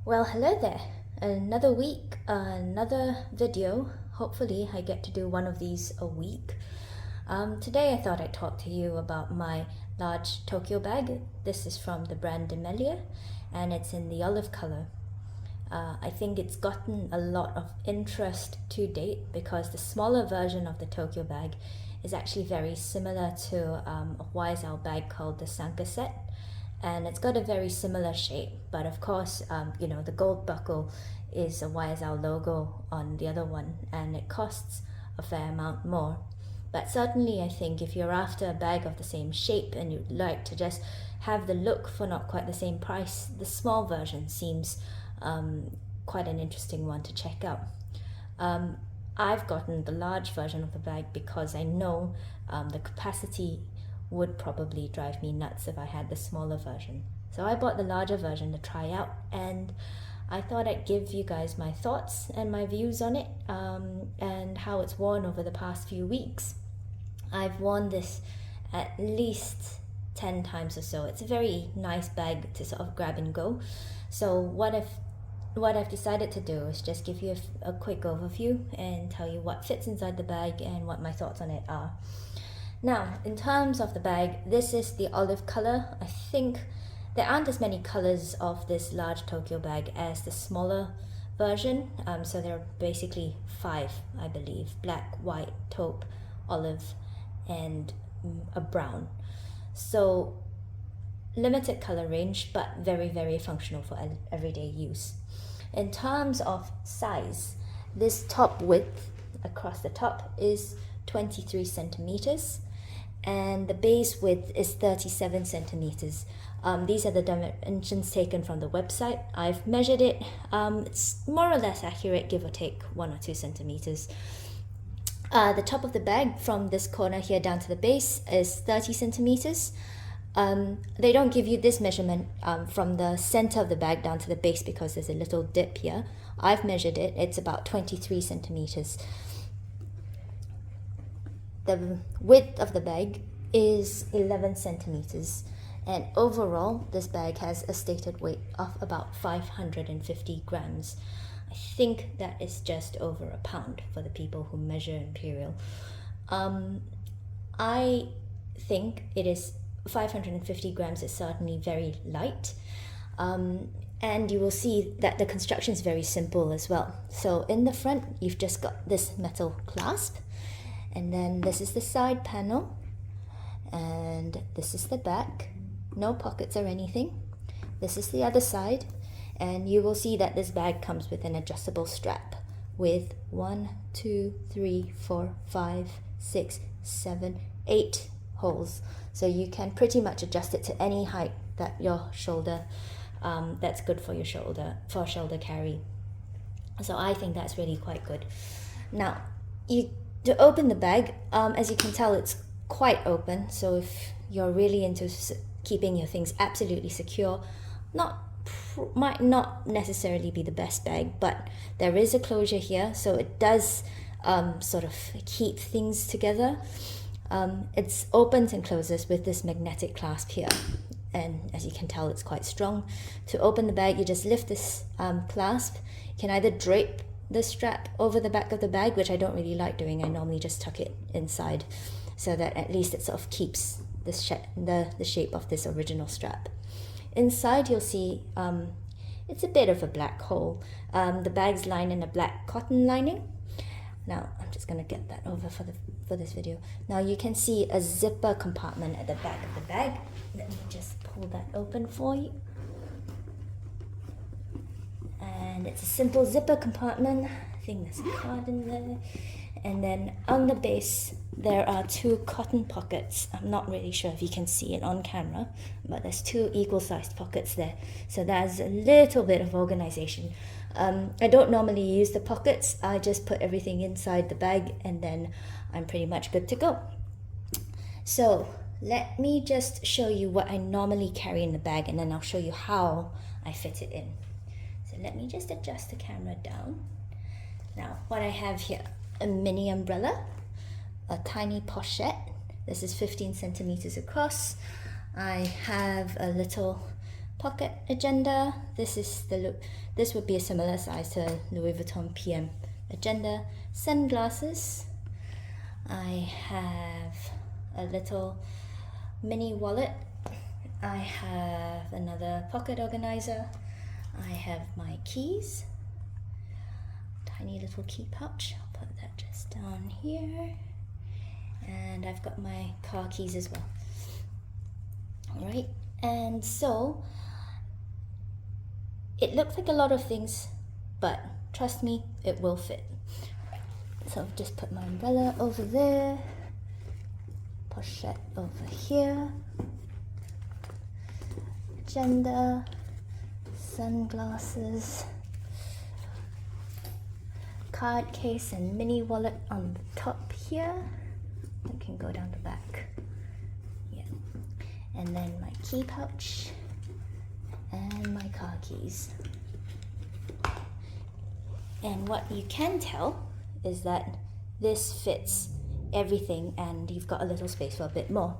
Well, hello there. Another week, another video. Hopefully, I get to do one of these a week. Today, I thought I'd talk to you about my large Tokyo bag. This is from the brand Demellier, and it's in the olive color. I think it's gotten a lot of interest to date because the smaller version of the Tokyo bag is actually very similar to a YSL bag called the Sanka set, and it's got a very similar shape, but of course the gold buckle is a YSL logo on the other one, and it costs a fair amount more. But certainly I think if you're after a bag of the same shape and you'd like to just have the look for not quite the same price, the small version seems quite an interesting one to check out. I've gotten the large version of the bag because I know the capacity would probably drive me nuts if I had the smaller version. So I bought the larger version to try out, and I thought I'd give you guys my thoughts and my views on it, and how it's worn over the past few weeks. I've worn this at least 10 times or so. It's a very nice bag to sort of grab and go. So what I've decided to do is just give you a quick overview and tell you what fits inside the bag and what my thoughts on it are. Now, in terms of the bag, this is the olive color. I think there aren't as many colors of this large Tokyo bag as the smaller version. So there are basically 5, I believe: black, white, taupe, olive, and a brown. So limited color range, but very, very functional for everyday use. In terms of size, this top width across the top is 23 centimeters, and the base width is 37 centimeters. These are the dimensions taken from the website. I've measured it. It's more or less accurate, give or take 1 or 2 centimeters. The top of the bag from this corner here down to the base is 30 centimeters. They don't give you this measurement from the center of the bag down to the base because there's a little dip here. I've measured it. It's about 23 centimeters. The width of the bag is 11 centimeters, and overall this bag has a stated weight of about 550 grams. I think that is just over a pound for the people who measure imperial. I think it is 550 grams is certainly very light, and you will see that the construction is very simple as well. So in the front, you've just got this metal clasp, and then this is the side panel, and this is the back. No pockets or anything. This is the other side, and you will see that this bag comes with an adjustable strap with 1, 2, 3, 4, 5, 6, 7, 8 holes. So you can pretty much adjust it to any height that your shoulder, that's good for your shoulder, for shoulder carry. So I think that's really quite good. Now, to open the bag, as you can tell, it's quite open. So if you're really into keeping your things absolutely secure, might not necessarily be the best bag, but there is a closure here, so it does sort of keep things together. It's opens and closes with this magnetic clasp here, and as you can tell, it's quite strong. To open the bag, you just lift this clasp. You can either drape the strap over the back of the bag, which I don't really like doing. I normally just tuck it inside so that at least it sort of keeps the shape of this original strap. Inside, you'll see it's a bit of a black hole. The bag's lined in a black cotton lining. Now, I'm just going to get that over for this video. Now, you can see a zipper compartment at the back of the bag. Let me just pull that open for you. And it's a simple zipper compartment. I think there's a card in there. And then on the base, there are 2 cotton pockets. I'm not really sure if you can see it on camera, but there's 2 equal-sized pockets there. So there's a little bit of organization. I don't normally use the pockets. I just put everything inside the bag, and then I'm pretty much good to go. So let me just show you what I normally carry in the bag, and then I'll show you how I fit it in. So let me just adjust the camera down. Now, what I have here: a mini umbrella, a tiny pochette. This is 15 centimeters across. I have a little pocket agenda. This would be a similar size to Louis Vuitton PM agenda. Sunglasses. I have a little mini wallet. I have another pocket organizer. I have my keys. Tiny little key pouch. I'll put that just down here. And I've got my car keys as well. Alright, and so it looks like a lot of things, but trust me, it will fit. So I've just put my umbrella over there, pochette over here, agenda, sunglasses, card case and mini wallet on the top here. It can go down the back. Yeah. And then my key pouch and my car keys. And what you can tell is that this fits everything and you've got a little space for a bit more.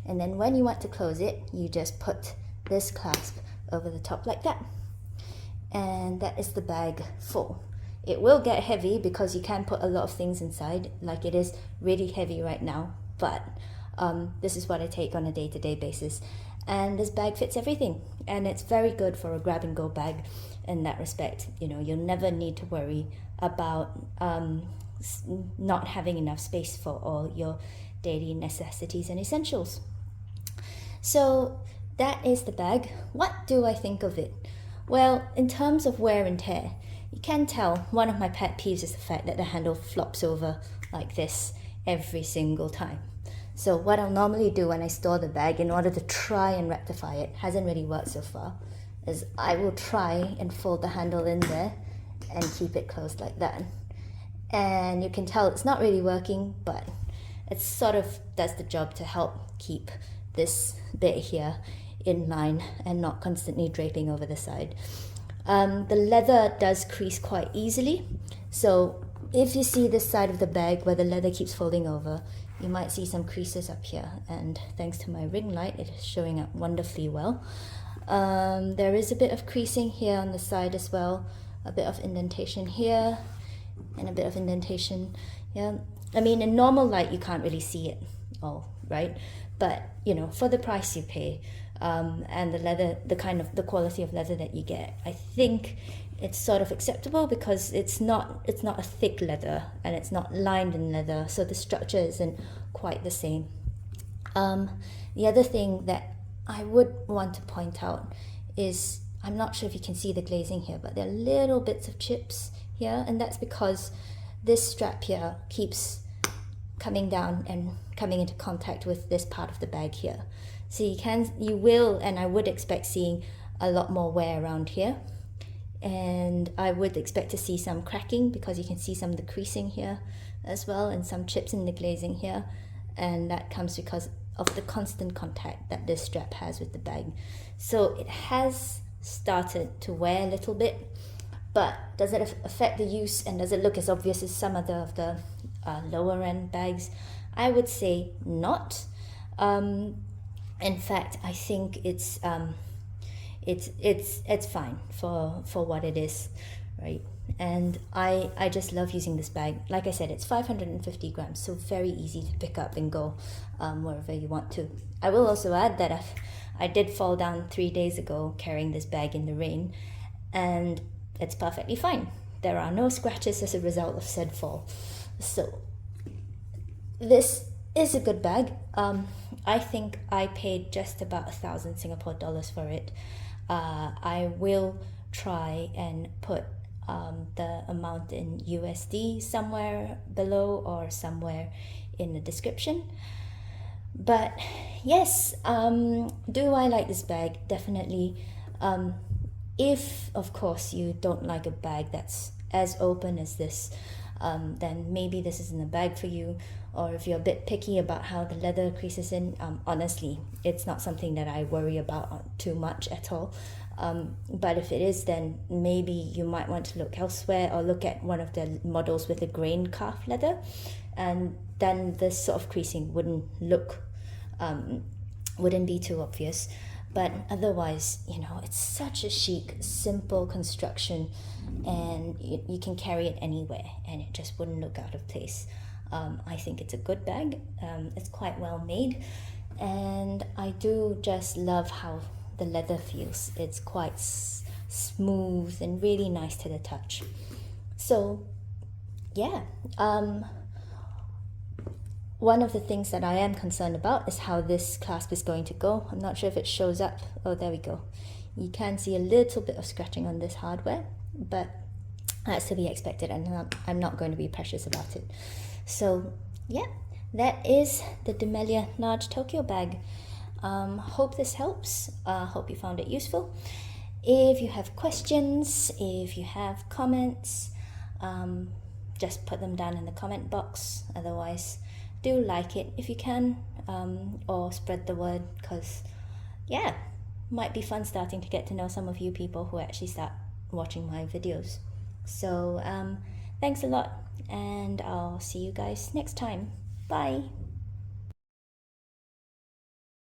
And then when you want to close it, you just put this clasp over the top like that. And that is the bag full. It will get heavy because you can put a lot of things inside, like it is really heavy right now, but this is what I take on a day-to-day basis. And this bag fits everything, and it's very good for a grab-and-go bag in that respect. You know, you'll never need to worry about not having enough space for all your daily necessities and essentials. So that is the bag. What do I think of it? Well, in terms of wear and tear, you can tell one of my pet peeves is the fact that the handle flops over like this every single time. So what I'll normally do when I store the bag in order to try and rectify it, hasn't really worked so far, is I will try and fold the handle in there and keep it closed like that. And you can tell it's not really working, but it sort of does the job to help keep this bit here in line and not constantly draping over the side. The leather does crease quite easily, so if you see this side of the bag where the leather keeps folding over, you might see some creases up here, and thanks to my ring light it is showing up wonderfully well. There is a bit of creasing here on the side as well, a bit of indentation here and a bit of indentation here. I mean, in normal light you can't really see it all, right? But you know, for the price you pay, and the leather, the quality of leather that you get, I think it's sort of acceptable because it's not a thick leather and it's not lined in leather, so the structure isn't quite the same. The other thing that I would want to point out is, I'm not sure if you can see the glazing here, but there are little bits of chips here, and that's because this strap here keeps coming down and coming into contact with this part of the bag here. So you will, and I would expect seeing a lot more wear around here. And I would expect to see some cracking because you can see some of the creasing here as well, and some chips in the glazing here. And that comes because of the constant contact that this strap has with the bag. So it has started to wear a little bit, but does it affect the use and does it look as obvious as some of the lower end bags? I would say not. In fact, I think it's fine for what it is, right? And I just love using this bag. Like I said, it's 550 grams, so very easy to pick up and go wherever you want to. I will also add that I did fall down 3 days ago carrying this bag in the rain, and it's perfectly fine. There are no scratches as a result of said fall. So this is a good bag. I think I paid just about 1,000 Singapore dollars for it. I will try and put the amount in USD somewhere below or somewhere in the description. But yes, do I like this bag? Definitely. If of course you don't like a bag that's as open as this, then maybe this isn't a bag for you. Or if you're a bit picky about how the leather creases in, honestly, it's not something that I worry about too much at all. But if it is, then maybe you might want to look elsewhere or look at one of the models with a grain calf leather, and then this sort of creasing wouldn't be too obvious. But otherwise, you know, it's such a chic, simple construction, and you can carry it anywhere and it just wouldn't look out of place. I think it's a good bag. It's quite well made, and I do just love how the leather feels. It's quite smooth and really nice to the touch. So yeah, one of the things that I am concerned about is how this clasp is going to go. I'm not sure if it shows up. Oh, there we go. You can see a little bit of scratching on this hardware, but that's to be expected, and I'm not going to be precious about it. So yeah, that is the Demellier Large Tokyo bag. Hope this helps. Hope you found it useful. If you have questions, if you have comments, just put them down in the comment box. Otherwise, do like it if you can, or spread the word, because yeah, might be fun starting to get to know some of you people who actually start watching my videos. So thanks a lot, and I'll see you guys next time. Bye.